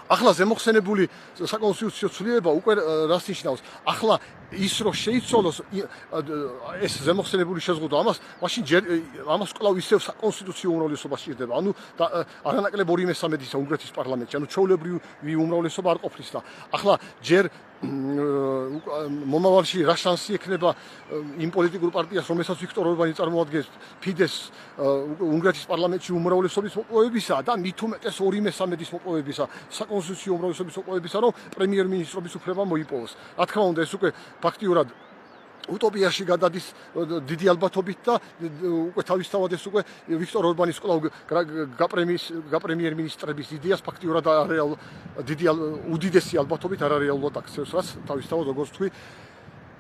ახლა ზემოხსენებული საკონსტიტუციო ცვლილება უკვე რას ნიშნავს? ახლა ის რომ შეიცვალოს ეს ზემოხსენებული შეზღუდვა, მაშინ ამას კვლავ ისევ საკონსტიტუციო უმრავლესობა სჭირდება. ანუ არანაკლებ 2/3-ისა უნგრეთის პარლამენტში, ანუ ჩვეულებრივი უმრავლესობა არ ყოფნის და ახლა ჯერ მომავალში რა შანსი ექნება იმ პოლიტიკურ პარტიას, რომელსაც ვიქტორ ორბანი წარმოადგენს, ფიდეს უნგრეთის პარლამენტში უმრავლესობის მოპოვებისა და მით უმეტეს 2/3-ის მოპოვებისა, საკონსტიტუციო უმრავლესობის მოპოვებისა, რომ პრემიერ-მინისტრობის უფლება მოიპოვოს. რა თქმა უნდა, ეს უკვე ფაქტიურად utopიაში გადადის დიდი ალბათობით და უკვე თავისთავად ეს უკვე ვიქტორ ორბანის კვლავ გაპრემიერ-მინისტრების იდეას ფაქტიურად უდიდესი ალბათობით არარეალურად აქცევს, რაც თავისთავად როგორც თქვი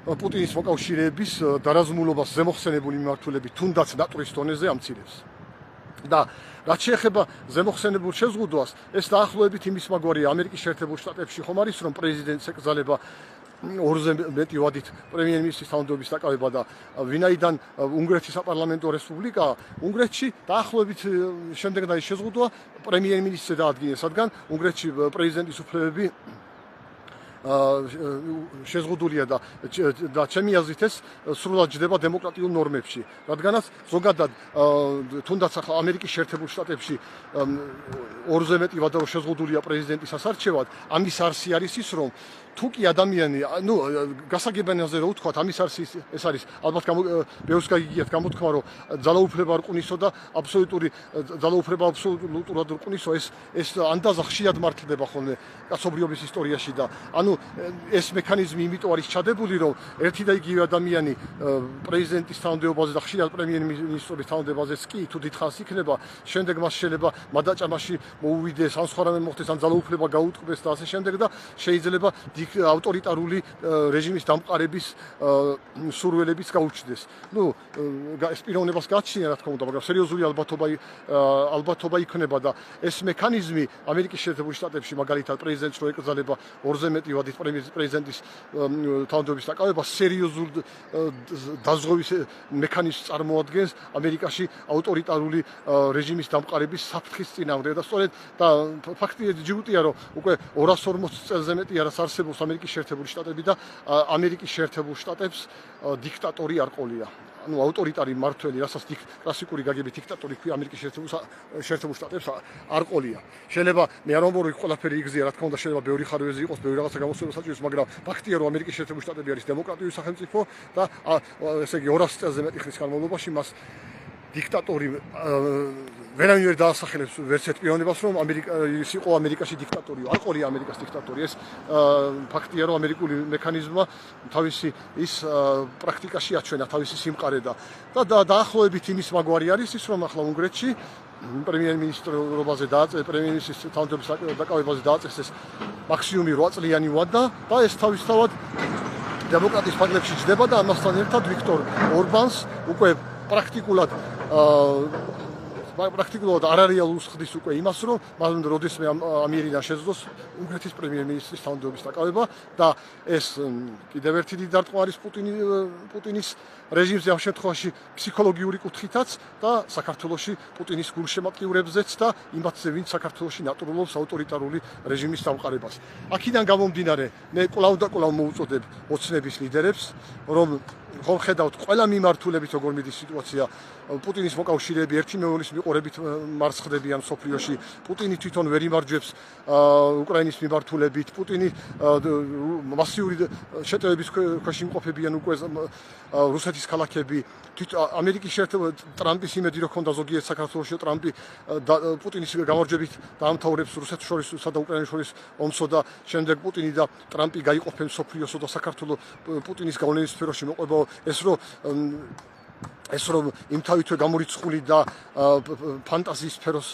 პუტინის მოკავშირეების დარაზმულობას ზემოხსენებული მიმართულებით თუნდაც ნატურის დონეზე ამცირებს. და რაც შეეხება ზემოხსენებულ შეზღუდვას, ეს დაახლოებით იმის მაგვარია ამერიკის შეერთებულ შტატებში ხომ არის, რომ პრეზიდენტს ეკრძალება 2-ზე მეტი ვადით პრემიერ-მინისტრის თანამდებობის დაკავება და ვინაიდან უნგრეთის საპარლამენტო რესპუბლიკა უნგრეთში დაახლოებით შემდეგდან ის შეზღუდვა პრემიერ-მინისტრზე დაადგინეს, რადგან უნგრეთში პრეზიდენტის უფლებები შეზღუდულია და ჩემი აზრით ეს სრულად ჯდება დემოკრატიულ ნორმებში, რადგანაც ზოგადად თუნდაც ახლა ამერიკის შეერთებულ შტატებში 2-ზე მეტი ვადა რომ შეზღუდულია პრეზიდენტის ასარჩევად, ამის არსი არის ის, რომ თუ კი ადამიანი, გასაგებიანაზე რომ ვთქვათ, ამის არსი ეს არის, ალბათ ბევრს გაგიგიათ გამოთქმა, რომ ძალაუფლება არ ყვნისო და აბსოლუტური ძალაუფლება აბსოლუტურად არ ყვნისო, ეს ანდაზა ხშირად მართლდება ხოლმე კაცობრიობის ისტორიაში და ანუ ეს მექანიზმი იმიტომ არის ჩადებული, რომ ერთი და იგივე ადამიანი პრეზიდენტის თანამდებობაზე და ხშირად პრემიერ-მინისტრის თანამდებობაზეც კი თუ დიდხანს იქნება, შემდეგ მას შეიძლება მადაჭამაში მოუვიდეს, ან სხვა რამე მოხდეს, ან ძალაუფლება გაუტყდეს და ასე შემდეგ და შეიძლება ავტორიტარული რეჟიმის დამყარების სურვილებიც გაუჩნდეს. ეს პიროვნებას გააჩნია, რა თქმა უნდა, მაგრამ სერიოზული ალბათობა იქნება და ეს მექანიზმი ამერიკის შეერთებულ შტატებში მაგალითად პრეზიდენტს რო ეკრძალება 2-ზე მეტი ვადით პრეზიდენტის თანამდებობის დაკავება, სერიოზულ დაზღვევის მექანიზმს წარმოადგენს ამერიკაში ავტორიტარული რეჟიმის დამყარების საფრთხის წინააღმდეგ და სწორედ და ფაქტია ჯგუფია, რომ უკვე 240 წელზე მეტი არის არსებობს ამერიკის შეერთებული შტატები და ამერიკის შეერთებულ შტატებს დიქტატორი არ ყოლია. ანუ ავტორიტარი მმართველი, რასაც კლასიკური გაგებით დიქტატორი ქვია ამერიკის შეერთებულ შტატებს არ ყოლია. შეიძლება მე არ ვამბობ, რომ ყველაფერი იგზია, რა თქმა უნდა, შეიძლება ბევრი ხარვეზი იყოს, ბევრი რაღაცა გამოსწორება საჭიროს, მაგრამ ფაქტია, რომ ამერიკის შეერთებული შტატები არის დემოკრატიული სახელმწიფო და ესე იგი 200 წელზე მეტი ხნის განმავლობაში მას დიქტატორი ვერავინ ვერ დაასახელებს ვერც ერთ პიროვნებას, რომ ის იყო ამერიკაში დიქტატორი, არ ყოლია ამერიკას დიქტატორი. ეს ფაქტია, რომ ამერიკული მექანიზმმა თავისი ის პრაქტიკაში აჩვენა თავისი სიმყარე და დაახლოებით იმის მაგვარი არის ის, რომ ახლა უნგრეთში პრემიერ-მინისტრობაზე პრემიერ-მინისტრის თანამდებობის დაკავებაზე დააწესეს მაქსიმუმი 8 წლიანი ვადა და ეს თავისთავად დემოკრატიის ფარგლებში ჯდება და ამასთან ერთად ვიქტორ ორბანს უკვე პრაქტიკულად არარეალურს ხდის უკვე იმას, რომ მან როდესმე ამიერიდან შეძლოს უნგრეთის პრემიერ-მინისტრის თანამდებობის დაკავება და ეს კიდევ ერთი დიდი დარტყმა არის პუტინის რეჟიმზე ამ შემთხვევაში ფსიქოლოგიური კუთხითაც და საქართველოში პუტინის გულშემატკივრებზეც და იმათზე, ვინც საქართველოში ნატურალობს ავტორიტარული რეჟიმის დამყარებას. აქედან გამომდინარე, მე კვლავ და კვლავ მოუწოდებ ოცნების ლიდერებს, რომ ხომ ხედავთ ყველა მიმართულებით როგორ მიდის სიტუაცია, პუტინის მოკავშირეები ერთი მეუღლის მიყურებით მარცხდებიან სოფლიოში, პუტინი თვითონ ვერ იმარჯვებს უკრაინის მიმართულებით, პუტინი მასიური შეტევების ქვეშ იმყოფებიან უკვე რუსეთის ქალაქები, ამერიკის შეერთებული ტრამპის იმედი რო ქონდა ზოგიერთ საქართველოში, ტრამპი პუტინის გამარჯვებით დაამთავრებს რუსეთს შორისსა და უკრაინას შორის ომსო და შემდეგ პუტინი და ტრამპი გაიყოფენ სოფლიოსო და საქართველოს პუტინის გავლენის სფეროში მოყვება ეს რომ იმთავითვე გამორიცხული და ფანტაზიის სფეროს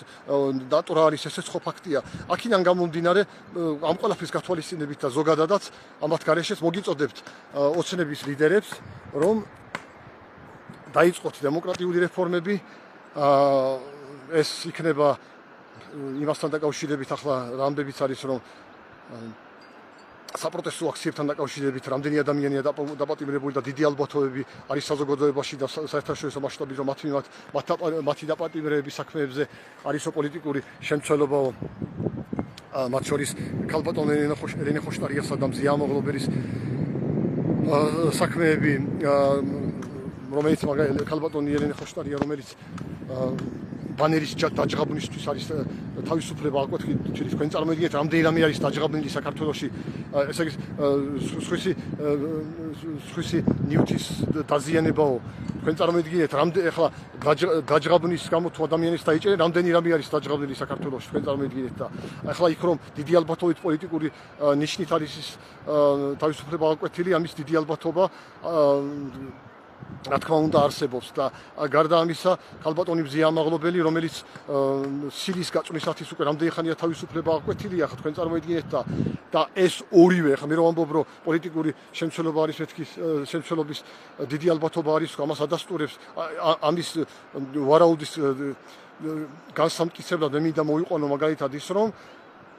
დატურა არის, ესეც ხო ფაქტია. აქედან გამომდინარე, ამ ყველაფრის გათვალისწინებით და ზოგადადაც ამათ გარეშეც მოგიწოდებთ ოცნების ლიდერებს, რომ დაიწყოთ დემოკრატიული რეფორმები, ეს იქნება იმასთან დაკავშირებით ახლა რამდენიც არის, რომ საპროტესტო აქციებთან დაკავშირებით რამდენი ადამიანია დაპატიმრებული და დიდი ალბათობები არის საზოგადოებაში და საერთაშორისო მასშტაბით, რომ მათი დაპატიმრების საქმეებზე არისო პოლიტიკური შემცველობაო მათ შორის ქალბატონ ელენე ხოშტარიასა და მზია ამაღლობელის საქმეები, რომელიც ქალბატონი ელენე ხოშტარია, რომელიც ბანერის დაჯღაბვნისთვის არის თავისუფლება აკვეთილი, თქვენ წარმოიდგინეთ, რამდენი რამე არის დაჯღაბნილი საქართველოში, ესე იგი სხვისი ნიუტის დაზიანებაო, თქვენ წარმოიდგინეთ, ახლა დაჯღაბნის გამო თუ ადამიანის დაიჭერენ, რამდენი რამე არის დაჯღაბნილი საქართველოში, თქვენ წარმოიდგინეთ და ახლა იქ რომ დიდი ალბათობით პოლიტიკური ნიშნით არის ის თავისუფლება აკვეთილი, ამის დიდი ალბათობა რა თქმა უნდა არსებობს და გარდა ამისა ქალბატონი მზია ამაღლობელი, რომელიც სილის გაწვნისათვის უკვე რამდენი ხანია თავისუფლება აკვეთილია, ხა თქვენ წარმოიდგინეთ და ეს ორივე, ხა მე რომ ვამბობ, რომ პოლიტიკური შემცველობა არის მეთქი შემცველობის დიდი ალბათობა არის, ამას ადასტურებს ამის ვარაუდის განსამტკიცებლად მე მინდა მოვიყვანო მაგალითად ის, რომ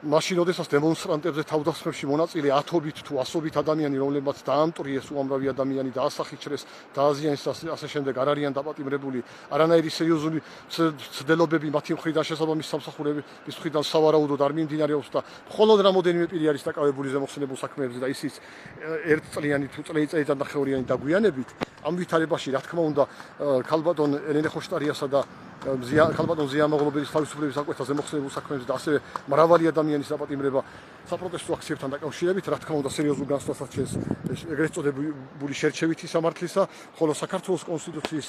მაშინ როდესაც დემონსტრანტებზე თავდასხმებში მონაწილე ათობით თუ ასობით ადამიანი, რომლებმაც დაამტვრიეს უამრავი ადამიანი, დაასახიჩრეს, დააზიანეს და ასე შემდეგ, არ არიან დაპატიმრებული, არანაირი სერიოზული ცდილობები მათი მხრიდან შესაბამის სამსახურების მხრიდან სავარაუდოდ არ მიმდინარეობს და მხოლოდ რამოდენიმე პირი არის დაკავებული ზემოხსენებულ საქმეებზე და ისიც ერთწლიანი თუ წელიწადნახევრიანი დაგვიანებით. ამ ვითარებაში, რა თქმა უნდა, ქალბატონ ელენე ხოშტარიასა და ქალბატონ მზია ამაღლობელის თავისუფლების აკვეთა ზემოხსენებულ საქმეებზე და ასევე მრავალი ადამიანის დაპატიმრება საპროტესტო აქციებთან დაკავშირებით, რა თქმა უნდა, სერიოზულ განსხვავებას ჩენს ეგრეთ წოდებული შერჩევითი სამართლისა, ხოლო საქართველოს კონსტიტუციის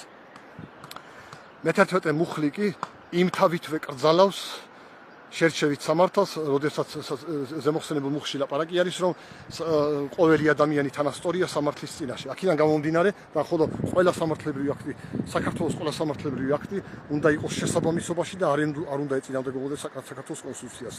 მე-11 მუხლი კი იმთავითვე კრძალავს შერჩევით სამართალს, როდესაც ზემოხსენებულ მუხლში ლაპარაკი არის, რომ ყოველი ადამიანი თანასწორია სამართლის წინაშე. აქედან გამომდინარე, და ხოლო ყველა სამართლებრივი აქტი, საქართველოს ყველა სამართლებრივი აქტი უნდა იყოს შესაბამისობაში და არ უნდა ეწინააღმდეგებოდეს საქართველოს კონსტიტუციას.